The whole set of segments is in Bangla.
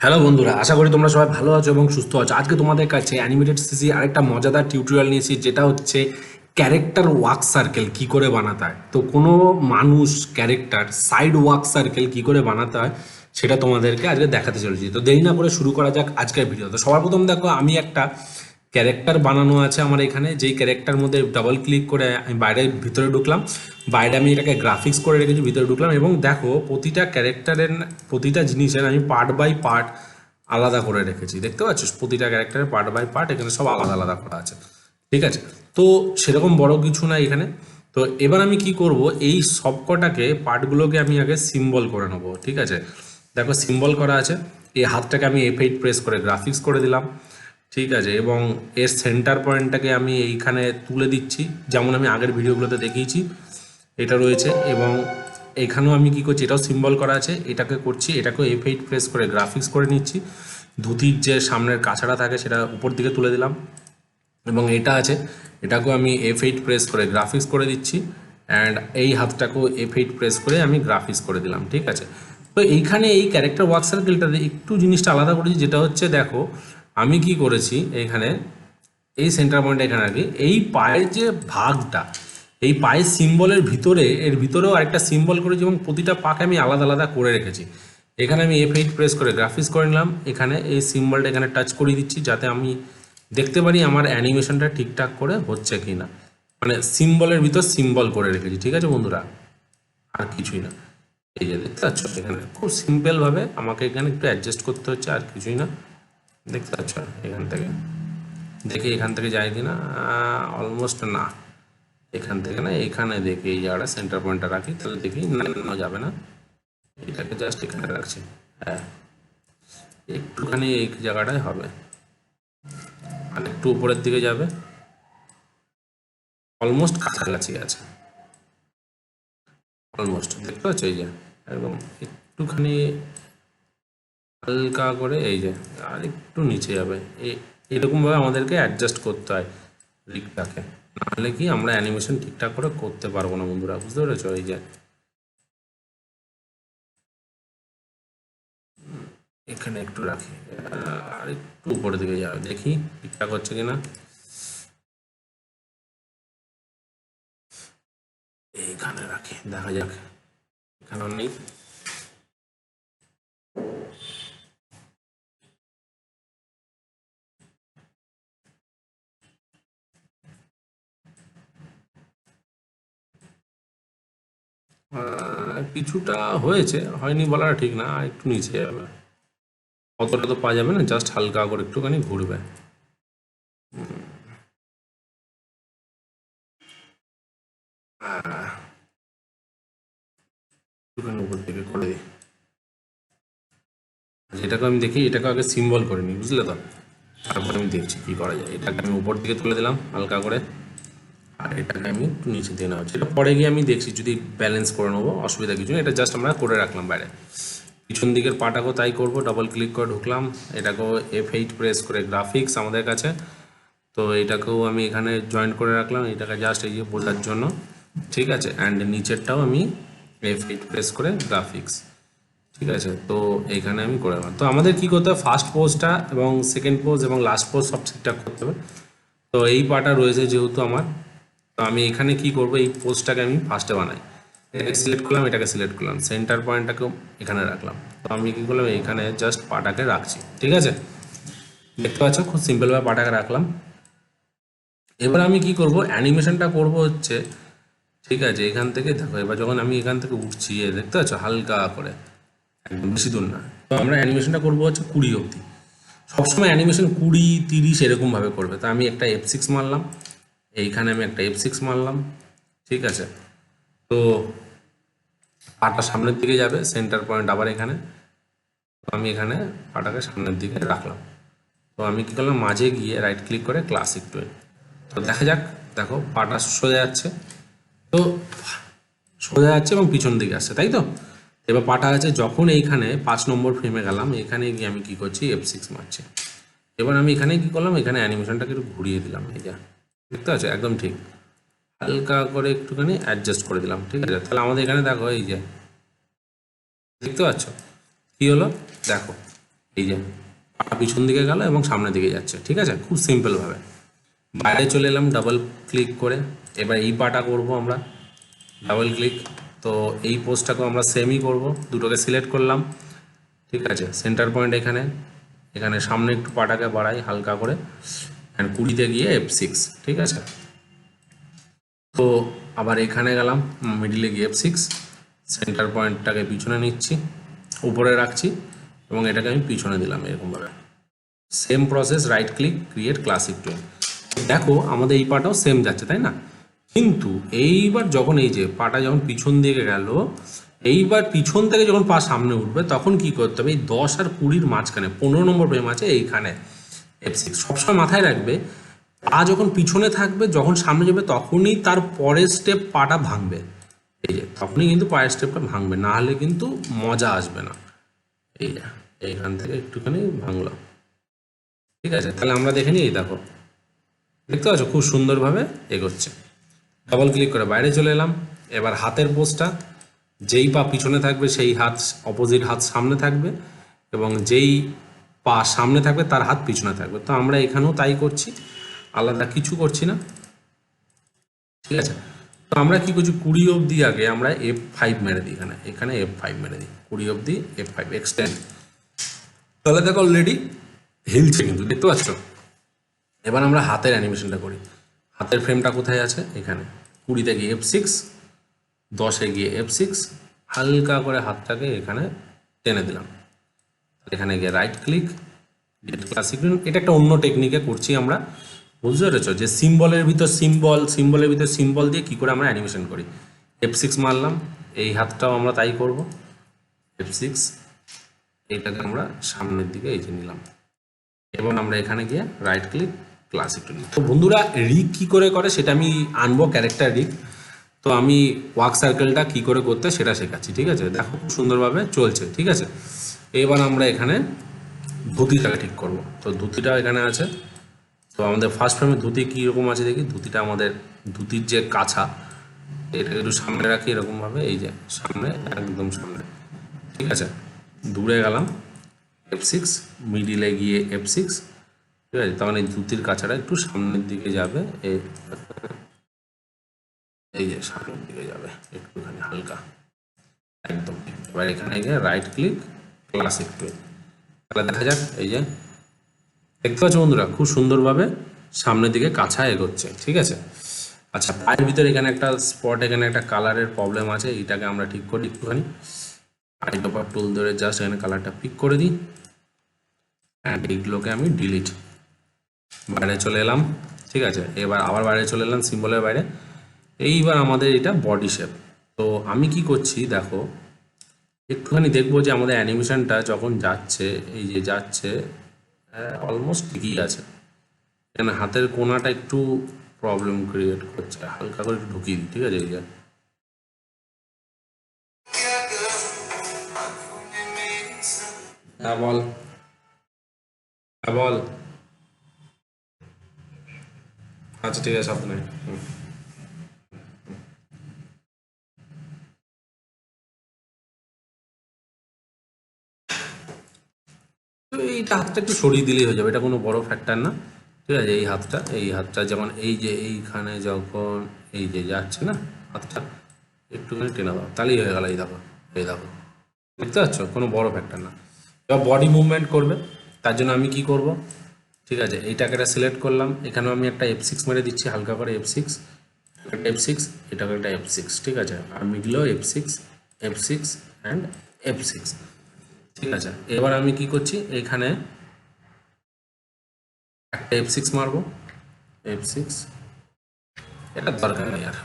হ্যালো বন্ধুরা, আশা করি তোমরা সবাই ভালো আছো এবং সুস্থ আছো। আজকে তোমাদের কাছে অ্যানিমেটেড সিসি আরেকটা মজাদার টিউটোরিয়াল নিয়েছি, যেটা হচ্ছে ক্যারেক্টার ওয়ার্ক সার্কেল কি করে বানাতে হয়। তো কোনো মানুষ ক্যারেক্টার সাইড ওয়ার্ক সার্কেল কি করে বানাতে হয় সেটা তোমাদেরকে আজকে দেখাতে চলেছি। তো দেরি না করে শুরু করা যাক আজকের ভিডিও। তো সবার প্রথম দেখো, আমি একটা ক্যারেক্টার বানানো আছে আমার এখানে, যেই ক্যারেক্টার মধ্যে ডাবল ক্লিক করে আমি বাইরে ভিতরে ঢুকলাম। বাইরে আমি এটাকে গ্রাফিক্স করে রেখেছি, ভিতরে ঢুকলাম এবং দেখো প্রতিটা ক্যারেক্টারের প্রতিটা জিনিসের আমি পার্ট বাই পার্ট আলাদা করে রেখেছি। দেখতে পাচ্ছ প্রতিটা ক্যারেক্টারের পার্ট বাই পার্ট এখানে সব আলাদা আলাদা করা আছে। ঠিক আছে, তো সেরকম বড় কিছু না এখানে। তো এবার আমি কি করব, এই সবকটাকে পার্টগুলোকে আমি আগে সিম্বল করে নেবো। ঠিক আছে, দেখো সিম্বল করা আছে। এই হাতটাকে আমি F8 প্রেস করে গ্রাফিক্স করে দিলাম। ঠিক আছে, এবং এর সেন্টার পয়েন্টটাকে আমি এইখানে তুলে দিচ্ছি, যেমন আমি আগের ভিডিওগুলোতে দেখিয়েছি এটা রয়েছে। এবং এখানেও আমি কি করছি, এটাও সিম্বল করা আছে, এটাকে করছি, এটাকেও F8 প্রেস করে গ্রাফিক্স করে নিচ্ছি। ধুতির যে সামনের কাছাটা থাকে সেটা উপর দিকে তুলে দিলাম। এবং এটা আছে, এটাকেও আমি F8 প্রেস করে গ্রাফিক্স করে দিচ্ছি। অ্যান্ড এই হাতটাকেও F8 প্রেস করে আমি গ্রাফিক্স করে দিলাম। ঠিক আছে, তো এইখানে এই ক্যারেক্টার ওয়ার্ক সার্কেলটাতে একটু জিনিসটা আলাদা করেছি, যেটা হচ্ছে দেখো আমি কি করেছি এখানে, এই সেন্টার পয়েন্ট এখানে রাখি। এই পায়ের যে ভাগটা, এই পায়ের সিম্বলের ভিতরে এর ভিতরেও আরেকটা সিম্বল করেছি এবং প্রতিটা পাকে আমি আলাদা আলাদা করে রেখেছি। এখানে আমি F8 প্রেস করে গ্রাফিক্স করে নিলাম, এখানে এই সিম্বলটা এখানে টাচ করে দিচ্ছি, যাতে আমি দেখতে পারি আমার অ্যানিমেশনটা ঠিকঠাক করে হচ্ছে কি না। মানে সিম্বলের ভিতর সিম্বল করে রেখেছি। ঠিক আছে বন্ধুরা, আর কিছুই না। এই যে দেখতে পাচ্ছ, এখানে খুব সিম্পলভাবে আমাকে এখানে একটু অ্যাডজাস্ট করতে হচ্ছে, আর কিছুই না। দেখতে পাচ্ছ এখান থেকে, দেখি এখান থেকে যায় কিনা, অলমোস্ট না। এখান থেকে না, এখানে দেখি এই জায়গাটা সেন্টার পয়েন্টটা রাখি, তাহলে দেখি না যাবে না। এটাকে জাস্ট এখানে রাখছি। হ্যাঁ, একটুখানি এই জায়গাটায় হবে, আর একটু উপরের দিকে যাবে, অলমোস্ট কাছাকাছি আছে। অলমোস্ট দেখতে পাচ্ছ, এই যে একদম একটুখানি হালকা করে, এই যে আর একটু নিচে যাবে। এরকমভাবে আমাদেরকে অ্যাডজাস্ট করতে হয় লিকটাকে, নাহলে কি আমরা অ্যানিমেশন ঠিকঠাক করে করতে পারবো না বন্ধুরা, বুঝতে পেরেছো? এই যে এখানে একটু রাখি, আর একটু উপরের দিকে যাবে, দেখি ঠিকঠাক হচ্ছে কিনা। এইখানে রাখি, দেখা যাক। এখানে নেই। কিছুটা হয়েছে, হয়নি বলাটা ঠিক না, আর একটু নিচে যাবে। অতটা তো পাওয়া যাবে না, জাস্ট হালকা করে একটুখানি ঘুরবে। একটুখানি উপর দিকে করে দিই। যেটাকে আমি দেখি, এটাকে আগে সিম্বল করে নিই, বুঝলে তো? তারপরে আমি দেখছি কি করা যায়। এটাকে আমি উপর দিকে তুলে দিলাম হালকা করে, আর এটাকে আমি একটু নিচে দিয়ে নেওয়া, এটা পরে গিয়ে আমি দেখছি যদি ব্যালেন্স করে নেবো, অসুবিধা কিছু নেই। এটা জাস্ট আমরা করে রাখলাম বাইরে। পিছন দিকের পাটাকেও তাই করব, ডাবল ক্লিক করে ঢুকলাম, এটাকেও F8 প্রেস করে গ্রাফিক্স আমাদের কাছে। তো এটাকেও আমি এখানে জয়েন করে রাখলাম, এটাকে জাস্ট এই যে বোঝার জন্য। ঠিক আছে, অ্যান্ড নিচেরটাও আমি F8 প্রেস করে গ্রাফিক্স। ঠিক আছে, তো এইখানে আমি করে নেবো। তো আমাদের কি করতে হবে, ফার্স্ট পোজটা এবং সেকেন্ড পোজ এবং লাস্ট পোজ সব ঠিকঠাক করতে হবে। তো এই পাটা রয়েছে যেহেতু আমার, তো আমি এখানে কি করব, এই পোজটাকে আমি ফার্স্টে বানাই। এটাকে সিলেক্ট করলাম, এটাকে সিলেক্ট করলাম, সেন্টার পয়েন্টটাকেও এখানে রাখলাম। তো আমি কি করলাম, এখানে জাস্ট পাটাকে রাখছি। ঠিক আছে, দেখতে পাচ্ছ খুব সিম্পলভাবে পাটাকে রাখলাম। এবার আমি কি করব, অ্যানিমেশনটা করব হচ্ছে, ঠিক আছে, এখান থেকে দেখো, এবার যখন আমি এখান থেকে উঠছি, দেখতে পাচ্ছ হালকা করে, একদম বেশি দূর না। তো আমরা অ্যানিমেশনটা করবো হচ্ছে 20 অবধি। সবসময় অ্যানিমেশন 20-30 এরকমভাবে করবে। তো আমি একটা F6 মারলাম, এইখানে আমি একটা F6 মারলাম। ঠিক আছে, তো পাটা সামনের দিকে যাবে, সেন্টার পয়েন্ট আবার এখানে। তো আমি এখানে পাটাকে সামনের দিকে রাখলাম। তো আমি কী করলাম, মাঝে গিয়ে রাইট ক্লিক করে ক্লাসিক টুয়ে। তো দেখা যাক, দেখো পাটা সোজা যাচ্ছে। তো সোজা যাচ্ছে এবং পিছন দিকে আসছে, তাই তো? এবার পাটা আছে, যখন এইখানে 5 নম্বর ফ্রেমে গেলাম, এখানে গিয়ে আমি কি করছি, F6 মারছি। এবার আমি এখানে কি করলাম, এখানে অ্যানিমেশনটাকে একটু ঘুরিয়ে দিলাম, এই যা দেখতে আছে একদম ঠিক, হালকা করে একটুখানি অ্যাডজাস্ট করে দিলাম। ঠিক আছে, তাহলে আমাদের এখানে দেখো, এই যে দেখতে পাচ্ছ কি হলো, দেখো এই যে পা পিছন দিকে গেল এবং সামনের দিকে যাচ্ছে, ঠিক আছে, খুব সিম্পলভাবে। বাইরে চলে এলাম ডাবল ক্লিক করে, এবার এই পাটা করব আমরা ডাবল ক্লিক। তো এই পোস্টটাকেও আমরা সেমই করব, দুটোকে সিলেক্ট করলাম, ঠিক আছে, সেন্টার পয়েন্ট এখানে, এখানে সামনে একটু পাটাকে বাড়াই হালকা করে, অ্যান্ড 20-তে গিয়ে F6, ঠিক আছে। তো আবার এখানে গেলাম, মিডিলে গিয়ে F6, সেন্টার পয়েন্টটাকে পিছনে নিচ্ছি, উপরে রাখছি এবং এটাকে আমি পিছনে দিলাম এরকমভাবে। Same process, right click, create classic tool. দেখো আমাদের এই পাটাও সেম যাচ্ছে, তাই না? কিন্তু এইবার যখন এই যে পাটা যখন পিছন দিকে গেল, এইবার পিছন থেকে যখন পা সামনে উঠবে তখন কি করতে হবে, এই 10 আর 20-র মাঝখানে 15 নম্বর ফ্রেম আছে এইখানে F6। সবসময় মাথায় রাখবে, পা যখন পিছনে থাকবে, যখন সামনে যাবে তখনই তার পরের স্টেপ পাটা ভাঙবে। এই যে তখনই কিন্তু পায়ের স্টেপটা ভাঙবে, না হলে কিন্তু মজা আসবে না। এই যে এইখান থেকে একটুখানি ভাঙলো, ঠিক আছে। তাহলে আমরা দেখে নিই, এই দেখো, দেখতে পাচ্ছ খুব সুন্দরভাবে এগোচ্ছে। ডাবল ক্লিক করে বাইরে চলে এলাম। এবার হাতের পোস্টটা, যেই পা পিছনে থাকবে সেই হাত অপোজিট হাত সামনে থাকবে, এবং যেই পা সামনে থাকবে তার হাত পিছনে থাকবে। তো আমরা এখানেও তাই করছি, আলাদা কিছু করছি না, ঠিক আছে। তো আমরা কি করছি, 20 অবধি আগে আমরা F5 মেরে দিই, এখানে এখানে F5 মেরে দিই, 20 অবধি F5 এক্সটেন্ড। তাহলে দেখো অলরেডি হিলছে কিন্তু, দেখতে পাচ্ছ। এবার আমরা হাতের অ্যানিমেশনটা করি। হাতের ফ্রেমটা কোথায় আছে, এখানে 20-তে গিয়ে F6, 10-এ গিয়ে F6, হালকা করে হাতটাকে এখানে টেনে দিলাম, এখানে গিয়ে রাইট ক্লিক, ক্লাসিক। এটা একটা অন্য টেকনিকে করছি আমরা, বুঝতে পেরেছো, যে সিম্বলের ভিতর সিম্বল দিয়ে কি করে আমরা অ্যানিমেশন করি। F6 মারলাম, এই হাতটাও আমরা তাই করব, F6, এইটাকে আমরা সামনের দিকে এই যে নিলাম, এবং আমরা এখানে গিয়ে রাইট ক্লিক ক্লাসিক টুল। তো বন্ধুরা রিগ কি করে করে সেটা আমি আনবো, ক্যারেক্টার রিগ। তো আমি ওয়ার্ক সার্কেলটা কি করে করতে সেটা শেখাচ্ছি, ঠিক আছে। দেখো খুব সুন্দরভাবে চলছে, ঠিক আছে। এবার আমরা এখানে ধুতিটাকে ঠিক করব। তো ধুতিটা এখানে আছে। তো আমাদের ফার্স্ট ফ্রেমে ধুতি কীরকম আছে দেখি। ধুতিটা আমাদের ধুতির যে কাছা, এটা একটু সামনে রাখি এরকমভাবে, এই যে সামনে, একদম সামনে, ঠিক আছে। দূরে গেলাম F6, মিডিলে গিয়ে F6, ঠিক আছে। তখন এই ধুতির কাছাটা একটু সামনের দিকে যাবে, এই যে সামনের দিকে যাবে একটুখানি হালকা, একদম। এবার এখানে গিয়ে রাইট ক্লিক ক্লাসিক টুল। তাহলে দেখা যাক, এই যে দেখতে পাচ্ছ বন্ধুরা খুব সুন্দরভাবে সামনের দিকে কাছা এগোচ্ছে, ঠিক আছে। আচ্ছা, পায়ের ভিতরে এখানে একটা স্পট, এখানে একটা কালারের প্রবলেম আছে, এইটাকে আমরা ঠিক করি একটুখানি। আইডোপার টুল ধরে জাস্ট এখানে কালারটা পিক করে দিই, অ্যান্ড এইগুলোকে আমি ডিলিট। বাইরে চলে এলাম, ঠিক আছে। এবার আবার বাইরে চলে এলাম সিম্বলের বাইরে। এইবার আমাদের এটা বডি শেপ। তো আমি কি করছি দেখো, একটুখানি দেখবো যে আমাদের অ্যানিমেশনটা যখন যাচ্ছে, এই যে যাচ্ছে, অলমোস্ট ঠিকই আছে। এখানে হাতের কোনাটা একটু প্রবলেম ক্রিয়েট করছে, হালকা করে একটু ঢুকিয়ে দিই, ঠিক আছে। এই যে হ্যাঁ বল, হ্যাঁ বল। আচ্ছা ঠিক আছে, সাবধানে। তো এইটা হাতটা একটু সরিয়ে দিলেই হয়ে যাবে, এটা কোনো বড় ফ্যাক্টর না, ঠিক আছে। এই হাতটা যেমন এই যে এইখানে যখন এই যে যাচ্ছে না হাতটা, একটুখানি টেনে দাও, তাহলেই হয়ে গেল। এই দেখো, এই দেখো, দেখতে পাচ্ছ, কোনো বড় ফ্যাক্টর না। এবার বডি মুভমেন্ট করবে, তার জন্য আমি কি করব, ঠিক আছে, এইটাকে একটা সিলেক্ট করলাম, এখানেও আমি একটা F6 মেরে দিচ্ছি হালকা করে, F6, একটা F6, এটাকে একটা F6, ঠিক আছে। আর মিডলেও F6, F6 অ্যান্ড F6, ঠিক আছে। এবার আমি কি করছি, এখানে একটা F6 মারবো, F6, এটা দরকার নেই আর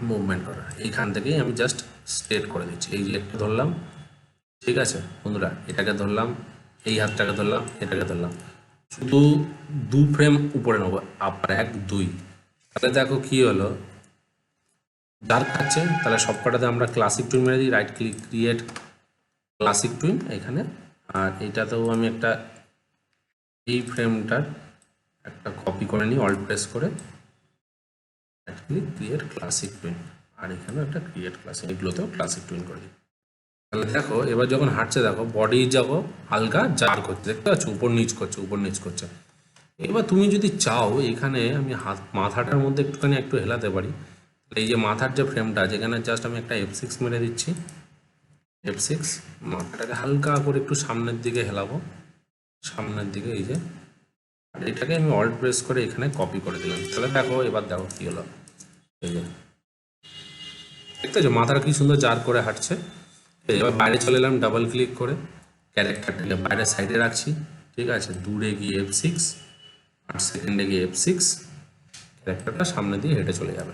মুভমেন্ট করার, এইখান থেকেই আমি জাস্ট স্ট্রেট করে দিচ্ছি। এই যে একটা ধরলাম, ঠিক আছে বন্ধুরা, এটাকে ধরলাম, এই হাতটাকে ধরলাম, এটাকে ধরলাম, শুধু 2 ফ্রেম উপরে নেবো, আপার 1 2। তাহলে দেখো কি হলো, যার খাচ্ছে, তাহলে সবকটাতে আমরা ক্লাসিক টুইন মেরে দিই, right click create classic twin এখানে। আর এইটাতেও আমি একটা, এই ফ্রেমটার একটা কপি করে নিই, অল্ট প্রেস করে, right click create classic tween, আর এখানেও একটা ক্রিয়েট ক্লাসিক, এগুলোতেও ক্লাসিক টুইন করে দিই। তাহলে দেখো এবার যখন হাঁটছে দেখো বডি যাবো হালকা জার করছে, দেখতে পাচ্ছ উপর নিচ করছে উপর নিচ করছে। এবার তুমি যদি চাও এখানে আমি মাথাটার মধ্যে একটু হেলাতে পারি। এই যে মাথার যে ফ্রেমটা আছে এখানে জাস্ট আমি একটা F6 মেরে দিচ্ছি, F6, মাথাটাকে হালকা করে একটু সামনের দিকে হেলাবো, সামনের দিকে এই যে, আর এটাকে আমি অল্ট প্রেস করে এখানে কপি করে দিলাম। তাহলে দেখো এবার দেখো কি হলো, এই যে দেখতে পাচ্ছ মাথাটা কি সুন্দর জার করে হাঁটছে। এবার বাইরে চলে এলাম ডাবল ক্লিক করে, ক্যারেক্টারটাকে বাইরে সাইডে রাখছি, ঠিক আছে, দূরে গিয়ে F6, 8 সেকেন্ডে গিয়ে F6, ক্যারেক্টারটা সামনে দিয়ে হেঁটে চলে যাবে,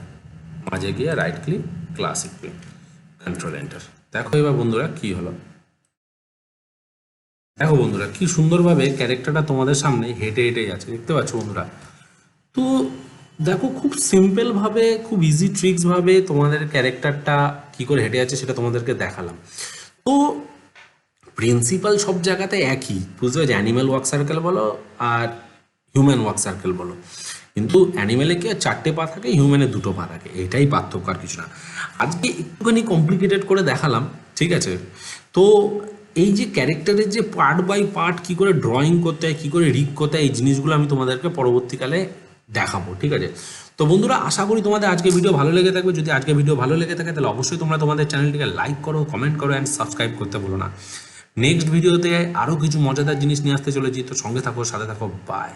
মাঝে গিয়ে right click, classic click, control enter. দেখো এবার বন্ধুরা কি হলো, দেখো বন্ধুরা কি সুন্দরভাবে ক্যারেক্টারটা তোমাদের সামনে হেঁটে হেঁটে যাচ্ছে, দেখতে পাচ্ছ বন্ধুরা। তো দেখো খুব সিম্পল ভাবে, খুব ইজি ট্রিক্স ভাবে তোমাদের ক্যারেক্টারটা কি করে হেঁটে যাচ্ছে সেটা তোমাদেরকে দেখালাম। তো প্রিন্সিপাল সব জায়গাতে একই, বুঝতে পারছি, অ্যানিম্যাল ওয়ার্ক সার্কেল বলো আর হিউম্যান ওয়ার্ক সার্কেল বলো, কিন্তু অ্যানিমেলে কি 4টে পা থাকে, হিউম্যানে 2টো পা থাকে, এটাই পার্থক্য আর কিছু না। আজকে একটুখানি কমপ্লিকেটেড করে দেখালাম, ঠিক আছে। তো এই যে ক্যারেক্টারের যে পার্ট বাই পার্ট কী করে ড্রয়িং করতে হয়, কী করে রিগ করতে হয়, এই জিনিসগুলো আমি তোমাদেরকে পরবর্তীকালে দেখাবো, ঠিক আছে। তো বন্ধুরা আশা করি তোমাদের আজকে ভিডিও ভালো লেগে থাকবে। যদি আজকে ভিডিও ভালো লেগে থাকে তাহলে অবশ্যই তোমরা তোমাদের চ্যানেলটিকে লাইক করো, কমেন্ট করো অ্যান্ড সাবস্ক্রাইব করতে ভুলো না। নেক্সট ভিডিওতে আরও কিছু মজাদার জিনিস নিয়ে আসতে চলেছি, তো সঙ্গে থাকো, সাথে থাকো, বাই।